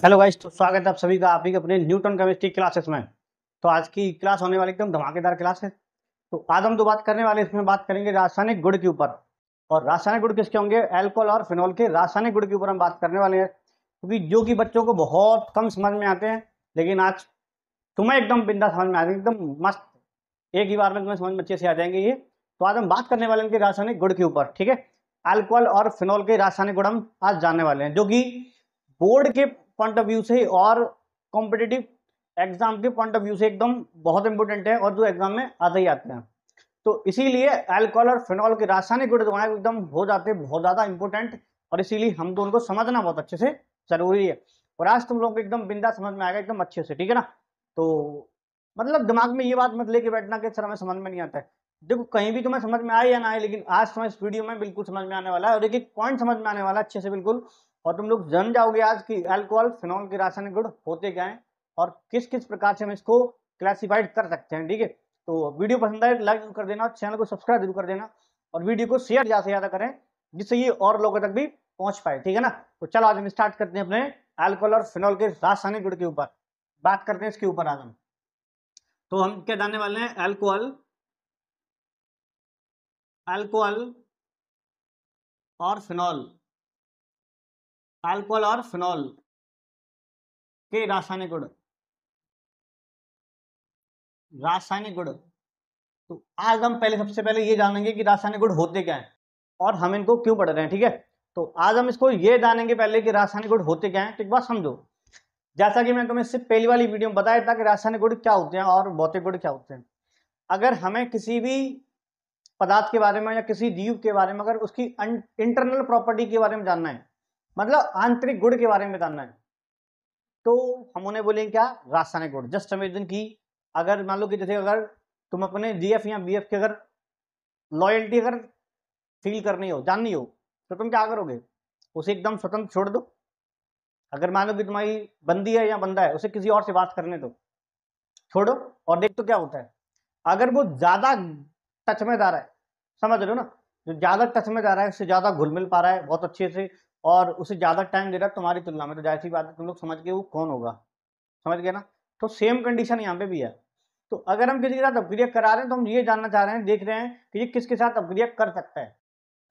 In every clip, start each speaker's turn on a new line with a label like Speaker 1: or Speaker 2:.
Speaker 1: Hello guys, तो स्वागत है आप सभी का आप ही के अपने न्यूटन केमिस्ट्री क्लासेस में। तो आज की क्लास होने वाली एकदम धमाकेदार क्लास है। तो आज हम बात करने वाले इसमें बात करेंगे रासायनिक गुण के ऊपर। और रासायनिक गुण किसके होंगे? अल्कोहल और फिनॉल के रासायनिक गुण के ऊपर हम बात करने वाले हैं, क्योंकि जो कि बच्चों को बहुत कम समझ में आते हैं, लेकिन आज तुम्हें एकदम बिंदा समझ में आ जाएंगे, एकदम मस्त। एक ही बार में तुम्हें समझ में अच्छे से आ जाएंगे ये। तो आज हम बात करने वाले हैं इनके रासायनिक गुण के ऊपर, ठीक है। अल्कोहल और फिनॉल के रासायनिक गुण हम आज जानने वाले हैं, जो कि बोर्ड के पॉइंट ऑफ व्यू से और कॉम्पिटिटिव एग्जाम के पॉइंट ऑफ व्यू से एकदम बहुत इंपॉर्टेंट है, और जो एग्जाम में आते ही आते हैं। तो इसीलिए अल्कोहल और फिनॉल के रासायनिक गुण जो है एकदम हो जाते हैं बहुत ज्यादा इंपॉर्टेंट, और इसीलिए हम दोनों को समझना बहुत अच्छे से जरूरी है। और आज तुम लोगों को एकदम बिंदा समझ में आएगा एकदम अच्छे से, ठीक है ना। तो मतलब दिमाग में ये बात मत लेके बैठना कि सर हमें समझ में नहीं आता है। देखो, कहीं भी तुम्हें समझ में आए या ना आए, लेकिन आज तुम्हें इस वीडियो में बिल्कुल समझ में आने वाला है, और एक एक पॉइंट समझ में आने वाला है अच्छे से बिल्कुल। और तुम लोग जान जाओगे आज कि अल्कोहल फिनॉल के रासायनिक गुण होते क्या हैं और किस किस प्रकार से हम इसको क्लासिफाइड कर सकते हैं, ठीक है। तो वीडियो पसंद आए लाइक जरूर कर देना, और चैनल को सब्सक्राइब जरूर कर देना, और वीडियो को शेयर ज्यादा से ज्यादा करें, जिससे ये और लोगों तक भी पहुंच पाए, ठीक है ना। तो चलो आज हम स्टार्ट करते हैं अपने अल्कोहल और फिनॉल के रासायनिक गुण के ऊपर बात करते हैं। इसके ऊपर आज हम तो हम क्या जानने वाले हैं? अल्कोहल अल्कोहल और फिनॉल, अल्कोहल और फिनॉल के रासायनिक गुण। रासायनिक गुण, तो आज हम पहले सबसे पहले ये जानेंगे कि रासायनिक गुण होते क्या हैं और हम इनको क्यों पढ़ रहे हैं, ठीक है। तो आज हम इसको ये जानेंगे पहले कि रासायनिक गुण होते क्या हैं। तो एक बात समझो, जैसा कि मैं तुम्हें इससे पहली वाली वीडियो में बताया था कि रासायनिक गुण क्या होते हैं और भौतिक गुण क्या होते हैं। अगर हमें किसी भी पदार्थ के बारे में या किसी जीव के बारे में अगर उसकी इंटरनल प्रॉपर्टी के बारे में जानना है, मतलब आंतरिक गुण के बारे में जानना है, तो हम उन्हें बोलेंगे क्या? रासायनिक गुण। जस्ट इमेजिन की अगर मान लो कि जैसे अगर तुम अपने जीएफ या बीएफ की अगर लॉयल्टी अगर फील करनी हो, जाननी हो, तो तुम क्या करोगे? उसे एकदम स्वतंत्र छोड़ दो। अगर मान लो कि तुम्हारी बंदी है या बंदा है, उसे किसी और से बात करने दो, छोड़ो और देख तो क्या होता है। अगर वो ज्यादा टच में जा रहा है, समझ रहे हो ना, जो ज्यादा टच में जा रहा है, उससे ज्यादा घुल मिल पा रहा है बहुत अच्छे से, और उसे ज्यादा टाइम दे रहा है तुम्हारी तुलना में, तो जाहिर सी बात है तुम लोग समझ गए वो कौन होगा। समझ गए ना। तो सेम कंडीशन यहाँ पे भी है। तो अगर हम किसी के साथ अपक्रिया करा रहे हैं, तो हम ये जानना चाह रहे हैं, देख रहे हैं कि ये किसके साथ अपक्रिया कर सकता है।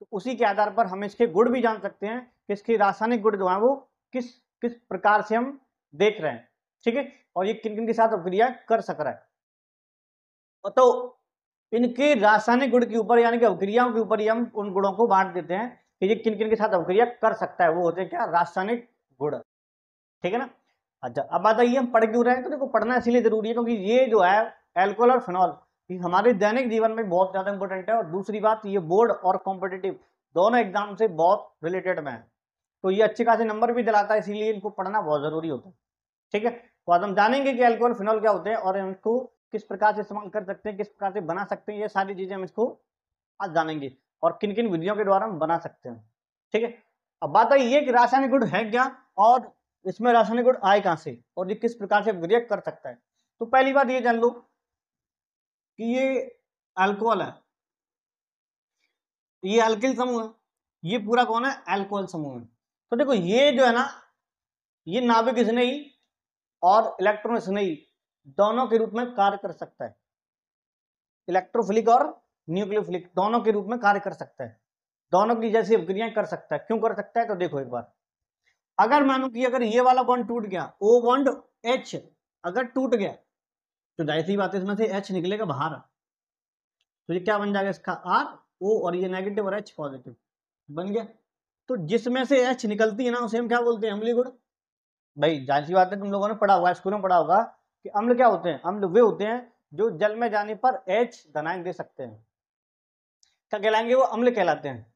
Speaker 1: तो उसी के आधार पर हम इसके गुण भी जान सकते हैं कि इसके रासायनिक गुण जो है वो किस किस प्रकार से हम देख रहे हैं, ठीक है। और ये किन किन के साथ अपक्रिया कर सक रहा है। तो इनके रासायनिक गुण के ऊपर यानी कि अवक्रियाओं के ऊपर ही हम उन गुणों को बांट देते हैं कि ये किन किन के साथ अवक्रिया कर सकता है। वो होते हैं क्या? रासायनिक गुण, ठीक है ना। अच्छा, अब बात आइए हम पढ़ क्यों रहे हैं। तो देखो, पढ़ना इसलिए जरूरी है क्योंकि ये जो है अल्कोहल और फिनॉल, ये हमारे दैनिक जीवन में बहुत ज्यादा इंपॉर्टेंट है। और दूसरी बात, ये बोर्ड और कॉम्पिटिटिव दोनों एग्जाम से बहुत रिलेटेड में है, तो ये अच्छे खासे नंबर भी दिलाता है, इसीलिए इनको पढ़ना बहुत जरूरी होता है, ठीक है। तो आज हम जानेंगे कि अल्कोहल फिनॉल क्या होते हैं और हम इसको किस प्रकार से इस्तेमाल कर सकते हैं, किस प्रकार से बना सकते हैं, ये सारी चीजें हम इसको आज जानेंगे, और किन किन विधियों के द्वारा हम बना सकते हैं, ठीक है। अब बात आई ये कि रासायनिक गुण है क्या, और इसमें रासायनिक गुण आए कहां से, और ये किस प्रकार से रिएक्ट कर सकता है। तो पहली बात ये जान लो कि ये अल्कोहल है, ये अल्किल समूह है, ये पूरा कौन है? अल्कोहल समूह है। तो देखो, ये जो है ना, ये नाभिक इसने ही और इलेक्ट्रॉन इसने ही दोनों के रूप में कार्य कर सकता है। इलेक्ट्रोफिलिक और न्यूक्लियोफिलिक दोनों के रूप में कार्य कर सकता है, दोनों की जैसी अभिक्रियाएं कर सकता है। क्यों कर सकता है? तो देखो एक बार, अगर मानो कि अगर ये वाला बॉन्ड टूट गया, ओ बॉन्ड एच अगर टूट गया, तो जाहिर सी बात है इसमें से एच निकलेगा बाहर, तो ये क्या बन जाएगा? इसका आर ओ, और ये नेगेटिव और एच पॉजिटिव बन गया। तो जिसमें से एच निकलती है ना, उसे हम क्या बोलते हैं? अम्लीय गुण। भाई जाहिर सी बात है, तुम लोगों ने पढ़ा होगा, स्कूल में पढ़ा होगा कि अम्ल क्या होते हैं? अम्ल वे होते हैं जो जल में जाने पर एच धनायन दे सकते हैं, क्या कहलाएंगे? वो अम्ल कहलाते हैं।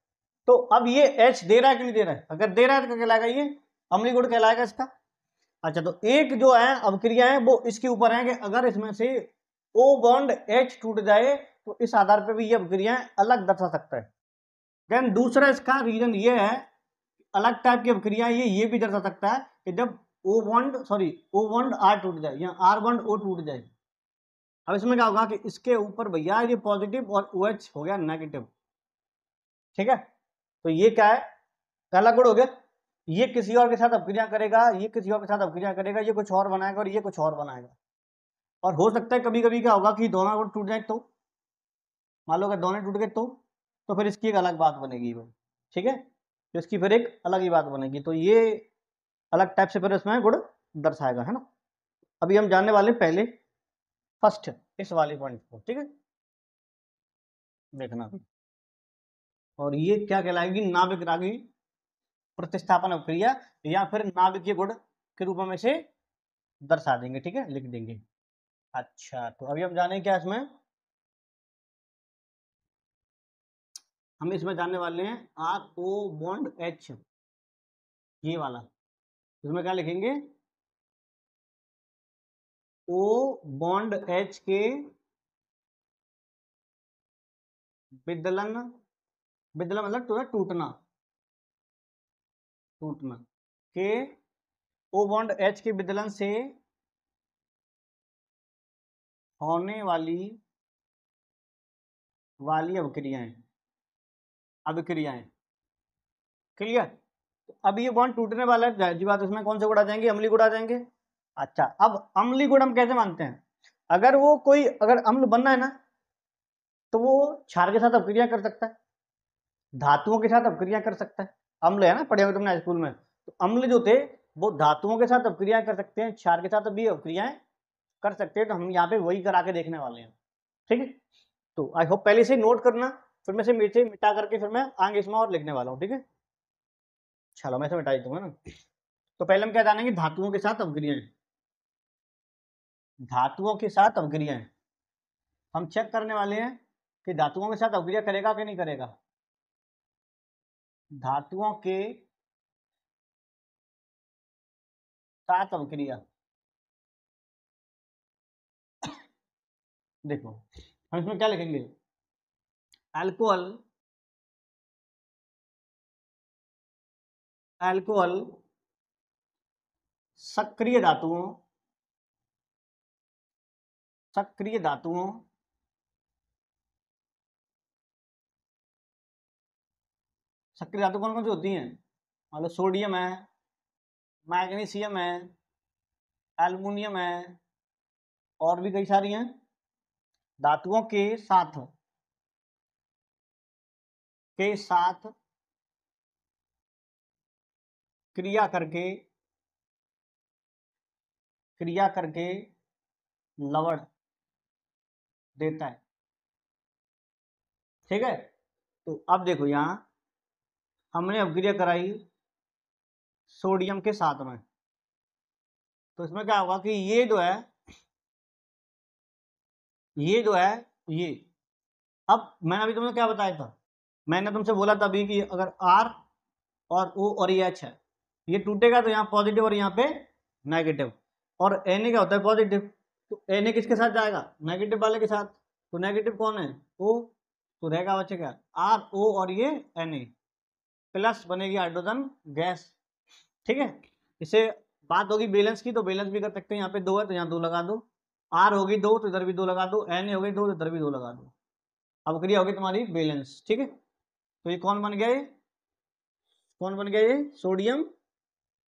Speaker 1: तो अब ये एच दे रहा है कि नहीं दे रहा है? अगर दे रहा है तो क्या कहलाएगा? ये अम्लीय गुण कहलाएगा इसका। अच्छा, तो एक जो है अवक्रिया है वो इसके ऊपर है कि अगर इसमें से ओ बॉन्ड एच टूट जाए, तो इस आधार पर भी ये अवक्रियाएं अलग दर्शा सकता है। देन दूसरा इसका रीजन ये है, अलग टाइप की अवक्रिया ये भी दर्शा सकता है कि जब ओ बॉन्ड आर टूट जाए या आर बॉन्ड ओ टूट जाए। अब इसमें क्या होगा कि इसके ऊपर भैया ये पॉजिटिव और ओ एच हो गया नेगेटिव, ठीक है। तो ये क्या है? पहला गुण हो गया। ये किसी और के साथ अपक्रिया करेगा, ये किसी और के साथ अपक्रिया करेगा, ये कुछ और बनाएगा और ये कुछ और बनाएगा। और हो सकता है कभी कभी क्या होगा कि दोनों गुण टूट जाए, तो मान लो अगर दोनों टूट गए तो फिर इसकी एक अलग बात बनेगी भाई, ठीक है, तो इसकी फिर एक अलग ही बात बनेगी। तो ये अलग टाइप से फिर इसमें गुण दर्शाएगा, है ना। अभी हम जानने वाले पहले फर्स्ट इस वाले पॉइंट को, ठीक है, देखना। और ये क्या कहलाएगी, नाभिक रागी प्रतिस्थापन अपक्रिया, या फिर नाभिकीय गुण के रूप में से दर्शा देंगे, ठीक है, लिख देंगे। अच्छा, तो अभी हम जाने क्या इसमें, हम इसमें जानने वाले हैं RO बॉन्ड H, ये वाला। इसमें क्या लिखेंगे, O बॉन्ड H के विदलन, विदलन मतलब टूटना, टूटना के, O बॉन्ड H के विदलन से होने वाली अभिक्रियाएं, अभिक्रियाएं, क्लियर। तो अब ये बॉन्ड टूटने वाला है, जाहिर सी बात, इसमें कौन से गुण आ जाएंगे, अम्लीय गुण आ जाएंगे। अच्छा, अब अम्लीय गुण हम कैसे मानते हैं, अगर वो कोई अगर अम्ल बनना है ना, तो वो क्षार के साथ अपक्रिया कर सकता है, धातुओं के साथ अपक्रिया कर सकता है। अम्ल है ना, पढ़े होंगे तुमने स्कूल में, तो अम्ल जो थे वो धातुओं के साथ अपक्रिया कर सकते हैं, क्षार के साथ भी अपक्रियाएं कर सकते हैं। तो हम यहाँ पे वही करा के देखने वाले हैं, ठीक है। तो आई होप पहले से नोट करना, फिर मैं से मिटा करके फिर मैं आगे इसमें और लिखने वाला हूँ, ठीक है। चलो मैं इसे मिटा दूंगा ना। तो पहले हम क्या जानेंगे, धातुओं के साथ अपक्रियाएं, धातुओं के साथ अपक्रियाएं हम चेक करने वाले हैं कि धातुओं के साथ अपक्रिया करेगा कि नहीं करेगा। धातुओं के साथ अपक्रिया, देखो हम इसमें क्या लिखेंगे, अल्कोहल, अल्कोहल सक्रिय धातुओं, सक्रिय धातुओं सक्रिय धातु कौन कौन सी होती हैं, मान लो सोडियम है, मैग्नीशियम है, एल्युमिनियम है, और भी कई सारी हैं। धातुओं के साथ क्रिया करके लवण देता है, ठीक है। तो अब देखो यहाँ हमने अपक्रिया कराई सोडियम के साथ में, तो इसमें क्या होगा कि ये जो है ये, अब मैंने अभी तुमने क्या बताया था, मैंने तुमसे बोला था अभी कि अगर R और O और ये H है, ये टूटेगा तो यहाँ पॉजिटिव और यहाँ पे नेगेटिव, और Na क्या होता है, पॉजिटिव, तो Na किसके साथ जाएगा, नेगेटिव वाले के साथ, तो नेगेटिव कौन है, O, तो रहेगा बच्चे क्या, RO और ये Na, प्लस बनेगी हाइड्रोजन गैस, ठीक है। इसे बात होगी बैलेंस की, तो बैलेंस भी कर सकते हैं, यहाँ पे 2 है तो यहाँ 2 लगा दो, R होगी 2 तो इधर भी 2 लगा दो, Na होगी 2 तो इधर भी 2 लगा दो, अब क्रिया होगी तुम्हारी बैलेंस, ठीक है। तो ये कौन बन गया, ये कौन बन गया, ये सोडियम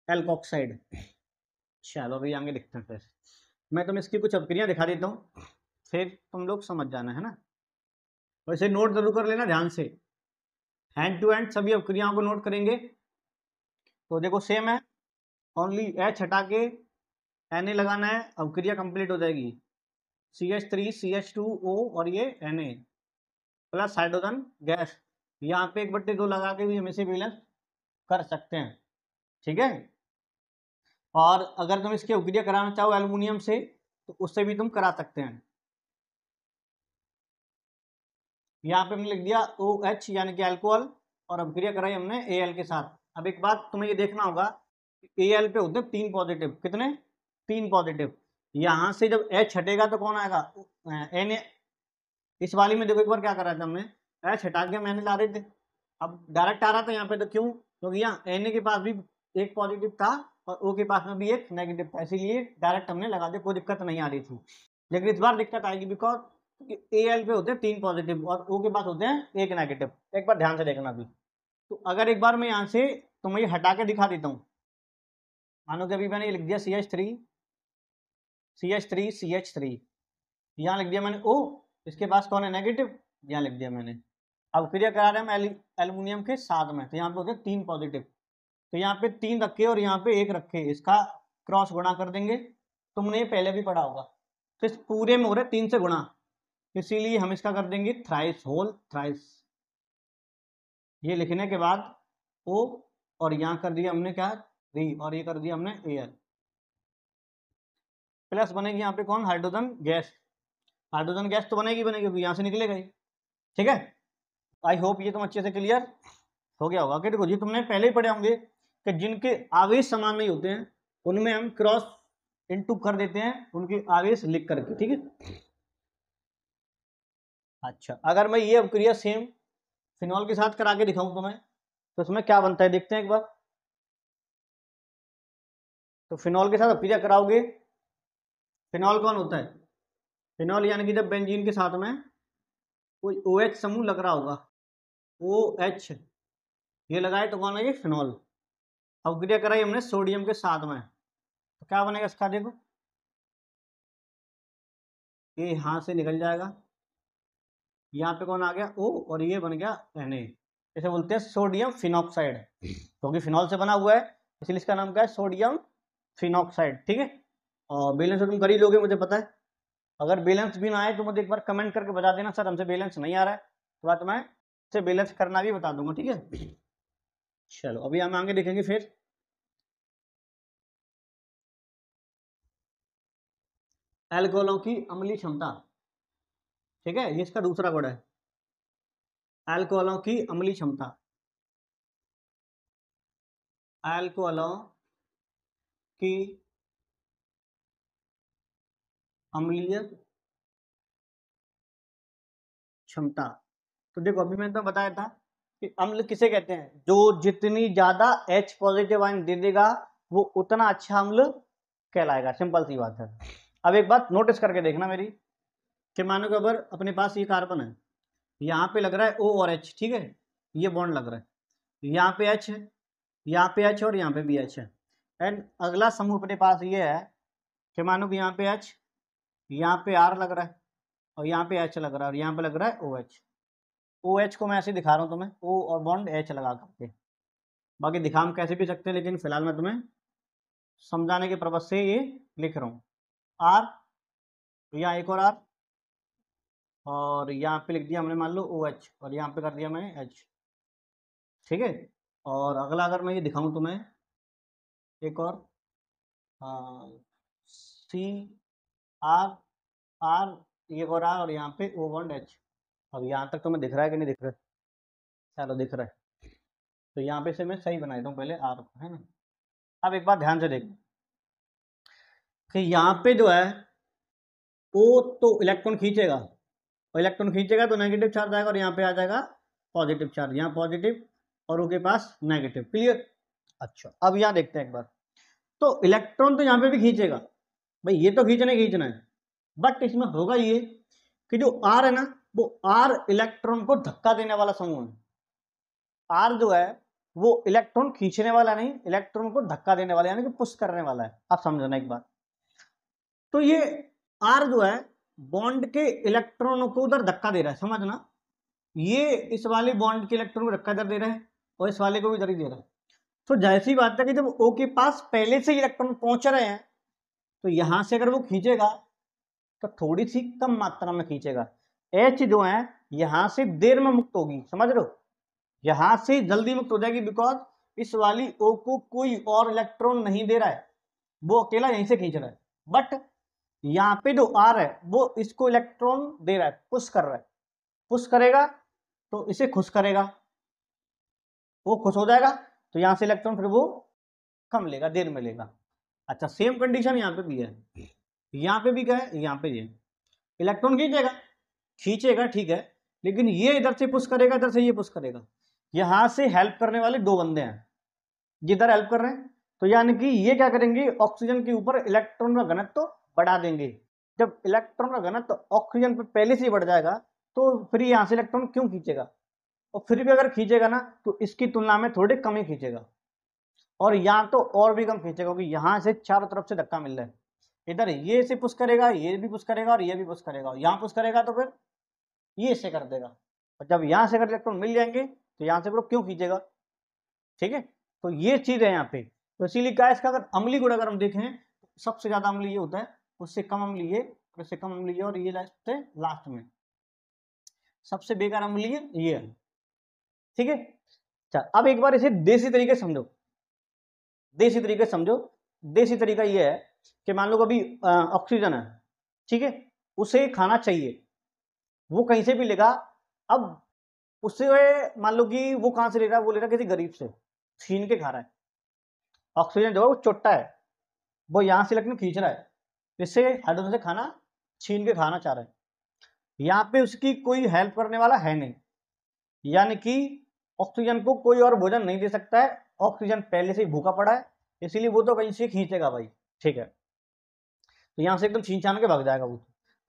Speaker 1: एल्कोक्साइड। चलो अभी आगे देखते हैं, फिर मैं तुम्हें इसकी कुछ अपक्रियाएं दिखा देता हूँ, फिर तुम लोग समझ जाना, है ना। वैसे नोट जरूर कर लेना ध्यान से, हैंड टू हैंड सभी अपक्रियाओं को नोट करेंगे। तो देखो सेम है, ओनली H हटा के Na लगाना है, अपक्रिया कंप्लीट हो जाएगी, CH3 CH2O और ये Na प्लस हाइड्रोजन गैस, यहाँ पे 1/2 लगा के भी हम इसे बैलेंस कर सकते हैं, ठीक है। और अगर तुम इसकी अपक्रिया कराना चाहो एल्युमिनियम से, तो उससे भी तुम करा सकते हैं। यहाँ पे हमने लिख दिया OH यानी कि अल्कोहल, और अपक्रिया कराई हमने Al के साथ। अब एक बात तुम्हें ये देखना होगा, Al पे होते हैं 3 पॉजिटिव, कितने, 3 पॉजिटिव, यहाँ से जब H हटेगा तो कौन आएगा, Na। इस वाली में देखो एक बार क्या करा था हमने, H हटा के मैंने ला रहे थे, अब डायरेक्ट आ रहा था यहाँ पे, तो क्यों, क्योंकि यहाँ Na के पास भी एक पॉजिटिव था और O के पास में भी एक नेगेटिव था, इसीलिए डायरेक्ट हमने लगा दिया, कोई दिक्कत नहीं आ रही थी। लेकिन इस बार दिक्कत आएगी, बिकॉज Al पे होते हैं 3 पॉजिटिव और O के पास होते हैं एक नेगेटिव, एक बार ध्यान से देखना भी। तो अगर एक बार मैं यहाँ से तो मैं ये हटा के दिखा देता हूँ। मानो कि अभी मैंने ये लिख दिया CH3 CH3 CH3, यहाँ लिख दिया मैंने O, इसके पास कौन है नेगेटिव, यहाँ लिख दिया मैंने। अब क्रिया करा रहे हैं हम एल्युमिनियम के साथ में, तो यहाँ पे हो गया 3 पॉजिटिव, तो यहाँ पे 3 रखे और यहाँ पे 1 रखे, इसका क्रॉस गुणा कर देंगे। तुमने ये पहले भी पढ़ा होगा। तो इस पूरे में हो रहा है 3 से गुणा, इसीलिए हम इसका कर देंगे थ्राइस, होल थ्राइस। ये लिखने के बाद O, और यहाँ कर दिया हमने क्या, 3, और ये कर दिया हमने Al, प्लस बनेगी यहाँ पे कौन, हाइड्रोजन गैस। हाइड्रोजन गैस तो बनेगी बनेगी, यहाँ से निकलेगा ही। ठीक है, आई होप ये तुम अच्छे से क्लियर हो गया होगा। कि देखो जी तुमने पहले ही पढ़े होंगे कि जिनके आवेश समान नहीं होते हैं उनमें हम क्रॉस इनटू कर देते हैं उनके आवेश लिख करके। ठीक है, अच्छा अगर मैं ये अब क्रिया सेम फिनॉल के साथ करा के दिखाऊं तुम्हें तो उसमें क्या बनता है देखते हैं एक बार। तो फिनॉल के साथ क्रिया कराओगे, फिनॉल कौन होता है, फिनॉल यानी कि जब बेंजीन के साथ में कोई OH समूह लग रहा होगा, OH ये लगाए तो कौन है, ये फिनॉल। अब क्रिया कराई हमने सोडियम के साथ में, तो क्या बनेगा इसका, देखो ये यहां से निकल जाएगा, यहाँ पे कौन आ गया O, और ये बन गया Na। इसे बोलते हैं सोडियम फिनॉक्साइड, क्योंकि फिनॉल से बना हुआ है इसलिए इसका नाम क्या है, सोडियम फिनॉक्साइड। ठीक है, और बैलेंस तो तुम कर ही लोगे मुझे पता है। अगर बैलेंस भी ना आए तो मुझे एक बार कमेंट करके बता देना, सर हमसे बैलेंस नहीं आ रहा है, तो बात मैं से बैलेंस करना भी बता दूंगा। ठीक है, चलो अभी हम आगे देखेंगे फिर। अल्कोहलों की अम्लीय क्षमता, ठीक है, ये इसका दूसरा गुण है, अल्कोहलों की अम्लीय क्षमता। अल्कोहलों की अम्लीय क्षमता, तो देखो अभी मैंने तो बताया था कि अम्ल किसे कहते हैं, जो जितनी ज्यादा H पॉजिटिव आयन दे देगा वो उतना अच्छा अम्ल कहलाएगा, सिंपल सी बात है। अब एक बात नोटिस करके देखना मेरी, कि मानो कि अगर अपने पास ये कार्बन है, यहाँ पे लग रहा है O और H, ठीक है, ये बॉन्ड लग रहा है, यहाँ पे H है, यहाँ पे H और यहाँ पे भी H है। एंड अगला समूह अपने पास ये है कि मानो कि यहाँ पे H, यहाँ पे R लग रहा है, और यहाँ पे H लग रहा है, और यहाँ पे लग रहा है OH। OH को मैं ऐसे दिखा रहा हूँ तुम्हें, O और बॉन्ड H लगा करके, बाकी दिखा हम कैसे भी सकते हैं, लेकिन फिलहाल मैं तुम्हें समझाने के पर्पज से ये लिख रहा हूँ। R, यहाँ एक और R, और यहाँ पे लिख दिया हमने मान लो OH, और यहाँ पे कर दिया मैंने H। ठीक है, और अगला अगर मैं ये दिखाऊं तुम्हें एक और, CR, एक और R, और यहाँ पे O बॉन्ड H। अब यहाँ तक तुम्हें दिख रहा है कि नहीं दिख रहा है, चलो दिख रहा है, तो यहाँ पे से मैं सही बना देता हूँ पहले R को, है ना। अब एक बात ध्यान से देखो कि यहाँ पे जो है O तो इलेक्ट्रॉन खींचेगा, और इलेक्ट्रॉन खींचेगा तो नेगेटिव चार्ज आएगा, और यहाँ पे आ जाएगा पॉजिटिव चार्ज, यहाँ पॉजिटिव और O के पास नेगेटिव। क्लियर, अच्छा अब यहाँ देखते हैं एक बार। तो इलेक्ट्रॉन तो यहाँ पे भी खींचेगा भाई, ये तो खींचना है, बट इसमें होगा ये कि जो R है ना, वो R इलेक्ट्रॉन को धक्का देने वाला समूह है। R जो है वो इलेक्ट्रॉन खींचने वाला नहीं, इलेक्ट्रॉन को धक्का देने वाला, यानी कि पुश करने वाला है। आप समझना एक बार, तो ये R जो है बॉन्ड के इलेक्ट्रॉनों को उधर धक्का दे रहा है, समझना, ये इस वाले बॉन्ड के इलेक्ट्रॉन को धक्का इधर दे रहा है, और इस वाले को भी इधर ही दे रहा है। तो जैसी बात है कि जब O के पास पहले से इलेक्ट्रॉन पहुंच रहे हैं, तो यहां से अगर वो खींचेगा तो थोड़ी सी कम मात्रा में खींचेगा। H जो है यहां से देर में मुक्त होगी, समझ लो, यहां से जल्दी मुक्त हो जाएगी, बिकॉज इस वाली O को कोई और इलेक्ट्रॉन नहीं दे रहा है, वो अकेला यहीं से खींच रहा है। बट यहाँ पे जो R है वो इसको इलेक्ट्रॉन दे रहा है, पुश कर रहा है, पुश करेगा तो इसे खुश करेगा, वो खुश हो जाएगा, तो यहां से इलेक्ट्रॉन फिर वो कम लेगा, देर में लेगा। अच्छा सेम कंडीशन यहाँ पे भी है, यहाँ पे भी क्या है, यहाँ पे ये इलेक्ट्रॉन खींचेगा ठीक है, लेकिन ये इधर से पुश करेगा, इधर से ये पुश करेगा। यहां से हेल्प करने वाले दो बंदे हैं जिधर हेल्प कर रहे हैं, तो यानी कि ये क्या करेंगे, ऑक्सीजन के ऊपर इलेक्ट्रॉन का घनत्व तो बढ़ा देंगे। जब इलेक्ट्रॉन का घनत्व तो ऑक्सीजन पे पहले से ही बढ़ जाएगा, तो फिर यहां से इलेक्ट्रॉन क्यों खींचेगा, और फिर भी अगर खींचेगा ना तो इसकी तुलना में थोड़े कम ही खींचेगा। और यहाँ तो और भी कम खींचेगा, क्योंकि यहाँ से चारों तरफ से धक्का मिल रहा है। इधर ये से पुश करेगा, ये भी पुश करेगा और ये भी पुश करेगा, यहाँ पुश करेगा तो फिर ये इससे कर देगा। और जब यहाँ से अगर इलेक्ट्रॉन मिल जाएंगे तो यहाँ से फिर क्यों खींचेगा, ठीक है। तो ये चीज है यहाँ पे। तो इसीलिए क्या है इसका, अगर अम्लीय गुण अगर हम देखें सबसे ज्यादा अम्लीय ये होता है, उससे कम अम्लीय, उससे कम अम्लीय, और ये लास्ट में सबसे बेकार अम्लीय ये है, ठीक है। अच्छा, अब एक बार इसे देसी तरीके समझो, देसी तरीके समझो। देसी तरीका ये है कि मान लो कभी ऑक्सीजन है, ठीक है, उसे खाना चाहिए, वो कहीं से भी लेगा। अब उससे मान लो कि वो कहां से ले रहा है, वो ले रहा है किसी गरीब से, छीन के खा रहा है। ऑक्सीजन जो है वो चोट्टा है, वो यहां से इलेक्ट्रॉन खींच रहा है, इससे हाइड्रोजन से खाना छीन के खाना चाह रहा है। यहाँ पे उसकी कोई हेल्प करने वाला है नहीं, यानी कि ऑक्सीजन को कोई और भोजन नहीं दे सकता है, ऑक्सीजन पहले से ही भूखा पड़ा है, इसीलिए वो तो कहीं से खींचेगा भाई, ठीक है। तो यहाँ से एकदम छीन छान के भाग जाएगा वो।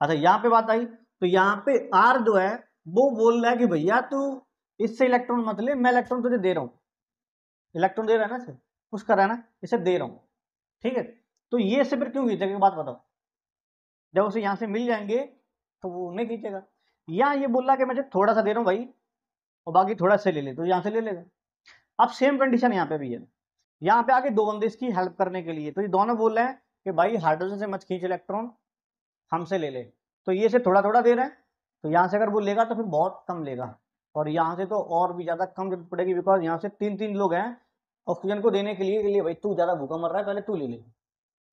Speaker 1: अच्छा, यहाँ पे बात आई, तो यहाँ पे आर जो है वो बोल रहा है कि भैया तू इससे इलेक्ट्रॉन मत ले, मैं इलेक्ट्रॉन तुझे दे रहा हूँ, इलेक्ट्रॉन दे रहा है ना, इसे पुश कर रहा है ना, इसे दे रहा हूँ, ठीक है। तो ये इससे फिर क्यों खींचेगा, बात बताओ। जब उसे यहाँ से मिल जाएंगे तो वो नहीं खींचेगा। यहाँ ये बोल रहा है कि मैं थोड़ा सा दे रहा हूँ भाई, और बाकी थोड़ा से ले ले, तो यहाँ से ले लेगा। अब सेम कंडीशन यहाँ पे भी है, यहाँ पे आगे दो बंदे इसकी हेल्प करने के लिए, तो ये दोनों बोल रहे हैं कि भाई हाइड्रोजन से मत खींच इलेक्ट्रॉन, हमसे ले ले। तो ये से थोड़ा थोड़ा दे रहे हैं, तो यहाँ से अगर वो लेगा तो फिर बहुत कम लेगा, और यहाँ से तो और भी ज्यादा कम जरूरत पड़ेगी, बिकॉज यहाँ से तीन तीन लोग हैं ऑक्सीजन को देने के लिए भाई तू ज्यादा भूखा मर रहा है, पहले तू ले ले,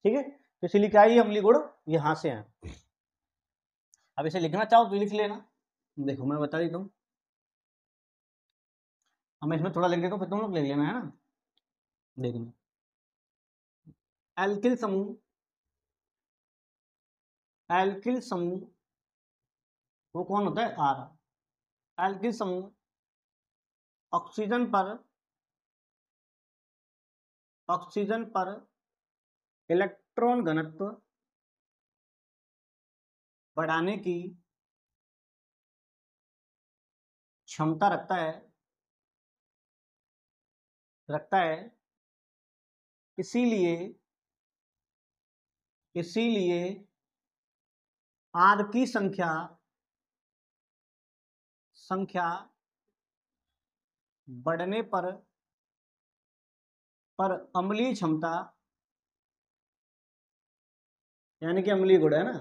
Speaker 1: ठीक है। तो इसीलिए क्या है, ये अम्लीय गुण यहाँ से है। अब इसे लिखना चाहो तो लिख लेना, देखो मैं बता देता हूँ, मैं इसमें थोड़ा लिख देता हूँ, फिर तुम लोग लिख लेना, है ना। देखना, एल्किल समूह, एल्किल समूह वो कौन होता है, आर। एल्किल समूह ऑक्सीजन पर, ऑक्सीजन पर इलेक्ट्रॉन घनत्व बढ़ाने की क्षमता रखता है, रखता है। इसीलिए, इसीलिए आर की संख्या, संख्या बढ़ने पर अम्लीय क्षमता, यानी कि अम्लीय गुण है ना,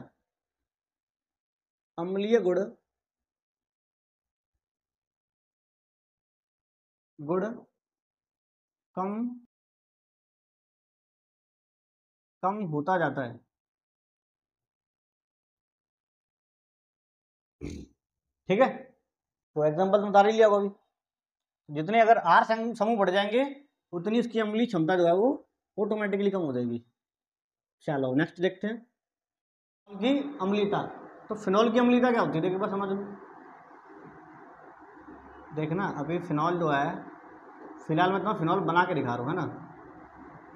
Speaker 1: अम्लीय गुण, गुण कम कम होता जाता है, ठीक है। तो एग्जांपल बता रही लिया होगा अभी, जितने अगर आर समूह बढ़ जाएंगे उतनी इसकी अम्लीय क्षमता जो है वो ऑटोमेटिकली कम हो जाएगी। चलो नेक्स्ट देखते हैं, की अम्लीयता। तो फिनॉल की अम्लीयता क्या होती है, देखिए बस समझ लो, देखना अभी फिनॉल जो है, फिलहाल मैं तुम्हें फिनॉल बना के दिखा रहा हूँ, है ना।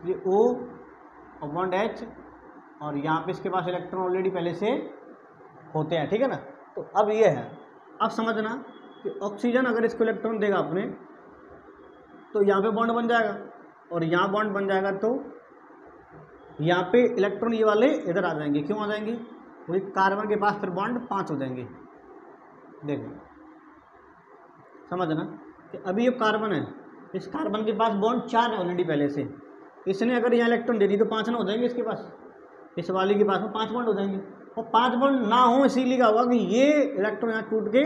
Speaker 1: ये O और बॉन्ड H, और यहाँ पे इसके पास इलेक्ट्रॉन ऑलरेडी पहले से होते हैं, ठीक है ना। तो अब ये है, अब समझना कि ऑक्सीजन अगर इसको इलेक्ट्रॉन देगा अपने, तो यहाँ पे बॉन्ड बन जाएगा, और यहाँ बॉन्ड बन जाएगा, तो यहाँ पे इलेक्ट्रॉन ये वाले इधर आ जाएंगे, क्यों आ जाएंगे, वही कार्बन के पास फिर बॉन्ड 5 हो जाएंगे। देखो समझना कि अभी ये कार्बन है, इस कार्बन के पास बॉन्ड 4 है ऑलरेडी पहले से, इसने अगर यहाँ इलेक्ट्रॉन दे दी तो 5 ना हो जाएंगे इसके पास, इस वाले के पास में 5 बॉन्ड हो जाएंगे, और 5 बॉन्ड ना हो इसीलिए क्या होगा कि ये इलेक्ट्रॉन यहाँ टूट के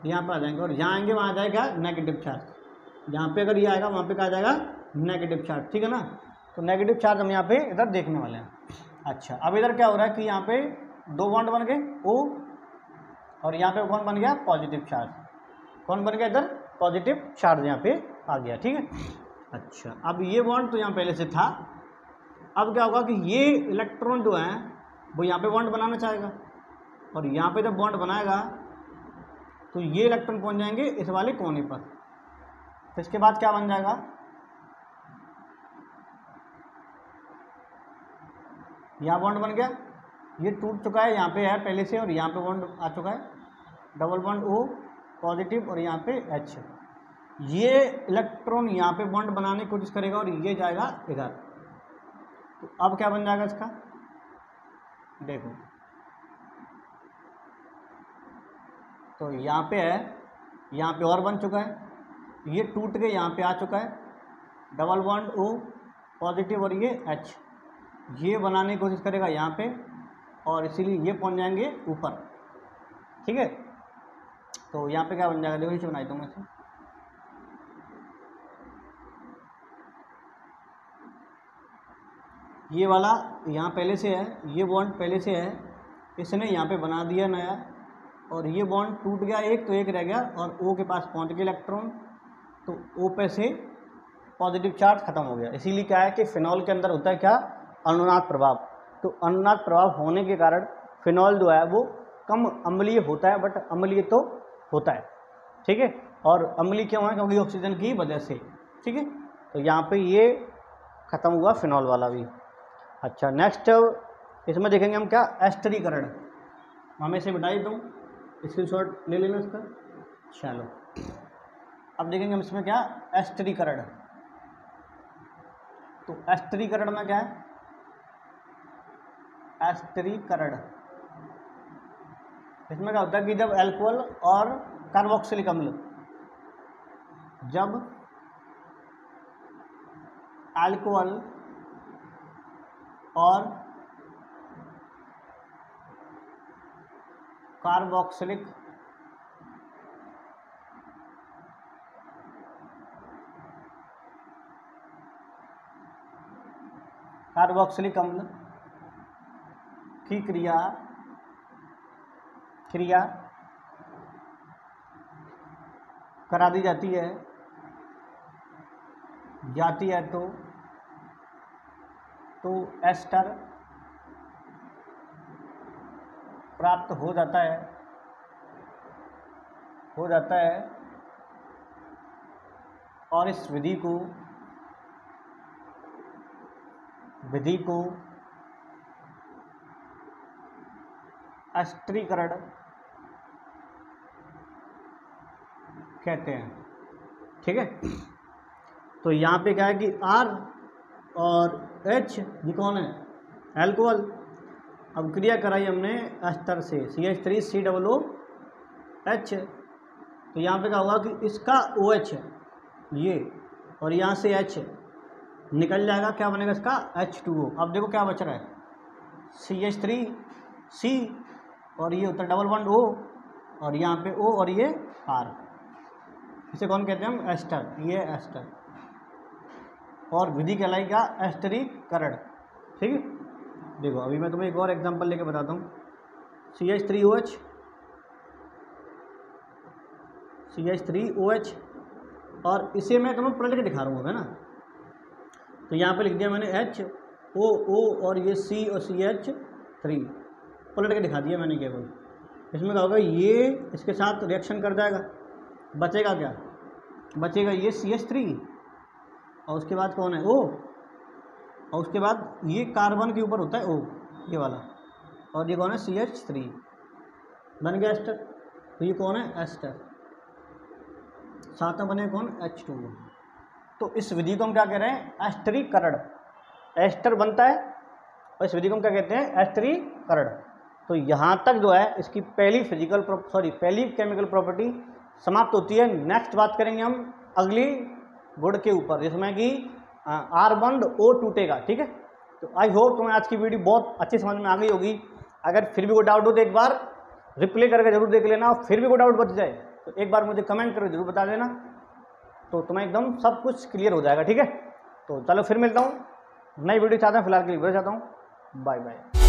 Speaker 1: यहाँ पर आ जाएंगे, और यहाँ आएंगे वहाँ आ जाएगा नेगेटिव चार्ज, यहाँ पे अगर ये आएगा वहाँ पे क्या आ जाएगा नेगेटिव चार्ज, ठीक है ना। तो नेगेटिव चार्ज हम यहाँ पे इधर देखने वाले हैं। अच्छा, अब इधर क्या हो रहा है कि यहाँ पे 2 बॉन्ड बन गए O, और यहाँ पे कौन बन गया, पॉजिटिव चार्ज, कौन बन गया इधर, पॉजिटिव चार्ज यहाँ पे आ गया, ठीक है। अच्छा, अब ये बॉन्ड तो यहाँ पहले से था, अब क्या होगा कि ये इलेक्ट्रॉन जो है वो यहाँ पे बॉन्ड बनाना चाहेगा, और यहाँ पे जब बॉन्ड बनाएगा तो ये इलेक्ट्रॉन पहुँच जाएंगे इस वाले कोने पर, तो इसके बाद क्या बन जाएगा, यहाँ बॉन्ड बन गया, ये टूट चुका है, यहाँ पे है पहले से, और यहाँ पे बॉन्ड आ चुका है, डबल बॉन्ड O पॉजिटिव, और यहाँ पे H, ये इलेक्ट्रॉन यहाँ पे बॉन्ड बनाने की कोशिश करेगा और ये जाएगा इधर। तो अब क्या बन जाएगा इसका, देखो तो यहाँ पे है, यहाँ पे और बन चुका है, ये टूट के यहाँ पे आ चुका है, डबल बॉन्ड O पॉजिटिव और ये H, ये बनाने की कोशिश करेगा यहाँ पे और इसीलिए ये पहुँच जाएंगे ऊपर, ठीक है। तो यहाँ पे क्या बन जाएगा, देखो नीचे बनाई दूँ मैं इसे, ये वाला यहाँ पहले से है, ये बॉन्ड पहले से है, इसने यहाँ पे बना दिया नया और ये बॉन्ड टूट गया एक, तो एक रह गया और O के पास पहुँच गया इलेक्ट्रॉन, तो O पे से पॉजिटिव चार्ज खत्म हो गया। इसीलिए क्या है कि फिनॉल के अंदर होता है क्या, अनुनाद प्रभाव। तो अनुनाद प्रभाव होने के कारण फिनॉल जो है वो कम अम्लीय होता है, बट अम्लीय तो होता है, ठीक है। और अम्लीय क्यों है, क्योंकि ऑक्सीजन की वजह से, ठीक है। तो यहाँ पे ये ख़त्म हुआ फिनॉल वाला भी। अच्छा, नेक्स्ट इसमें देखेंगे हम क्या, एस्टरीकरण। हमें इसे बताई दूँ, स्क्रीनशॉट ले लेना इसका। चलो अब देखेंगे हम इसमें क्या, एस्टरीकरण। तो एस्टरीकरण में क्या है, एस्टरीकरण इसमें क्या होता है कि जब अल्कोहल और कार्बोक्सिलिक अम्ल, जब अल्कोहल और कार्बोक्सिलिक अम्ल की क्रिया करा दी जाती है तो एस्टर प्राप्त हो जाता है और इस विधि को एस्टरीकरण कहते हैं, ठीक है। तो यहाँ पे क्या है कि R और H ये कौन है, अल्कोहल। अब क्रिया कराई हमने एस्टर से, CH3COOH। तो यहाँ पे क्या होगा कि इसका OH ये और यहाँ से H निकल जाएगा, क्या बनेगा इसका H2O। अब देखो क्या बच रहा है, CH3C और ये होता है डबल बॉन्ड O और यहाँ पे O और ये R। इसे कौन कहते हैं हम, एस्टर, ये एस्टर। और विधि कहलाई क्या, एस्टरीकरण, ठीक है। देखो अभी मैं तुम्हें एक और एग्जांपल लेके बताता हूँ। CH3OH और इसे मैं तुम्हें पलट के दिखा रहा हूँ, है ना। तो यहाँ पे लिख दिया मैंने HOO और ये C और CH3 पलट के दिखा दिया मैंने केवल। इसमें क्या होगा, ये इसके साथ रिएक्शन कर जाएगा, बचेगा क्या, बचेगा ये CH3 और उसके बाद कौन है O, और उसके बाद ये कार्बन के ऊपर होता है O ये वाला, और ये कौन है CH3, बन गया एस्टर। तो ये कौन है, एस्टर। साथ में बने कौन, H2O। तो इस विधि को हम क्या कह रहे हैं, एस्टरीकरण। एस्टर बनता है और इस विधि को हम क्या कहते हैं, एस्टरीकरण। तो यहाँ तक जो है इसकी पहली केमिकल प्रॉपर्टी समाप्त होती है। नेक्स्ट बात करेंगे हम अगली गुण के ऊपर, जिसमें कि R बॉन्ड O टूटेगा, ठीक है। तो आई होप तुम्हें आज की वीडियो बहुत अच्छी समझ में आ गई होगी। अगर फिर भी कोई डाउट हो तो एक बार रिप्ले करके जरूर देख लेना, और फिर भी कोई डाउट बच जाए तो एक बार मुझे कमेंट करके जरूर बता देना, तो तुम्हें एकदम सब कुछ क्लियर हो जाएगा, ठीक है। तो चलो फिर मिलता हूँ नई वीडियो चाहता हूँ, फिलहाल के लिए चाहता हूँ, बाय बाय।